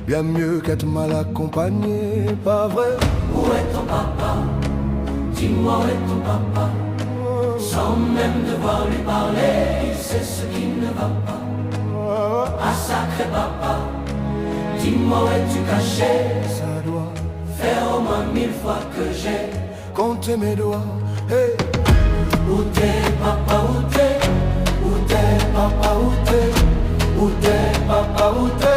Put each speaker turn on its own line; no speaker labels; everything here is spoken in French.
bien mieux qu'être mal accompagné, pas vrai?
Où est ton papa? Dis-moi où est ton papa? Sans même devoir lui parler, il sait ce qui ne va pas. Ah sacré papa, dis-moi où es-tu caché?
Ça doit
faire au moins 1000 fois que j'ai
compté mes doigts. Hey.
Où t'es papa, où t'es? Où t'es papa, où t'es? Où t'es papa, où t'es?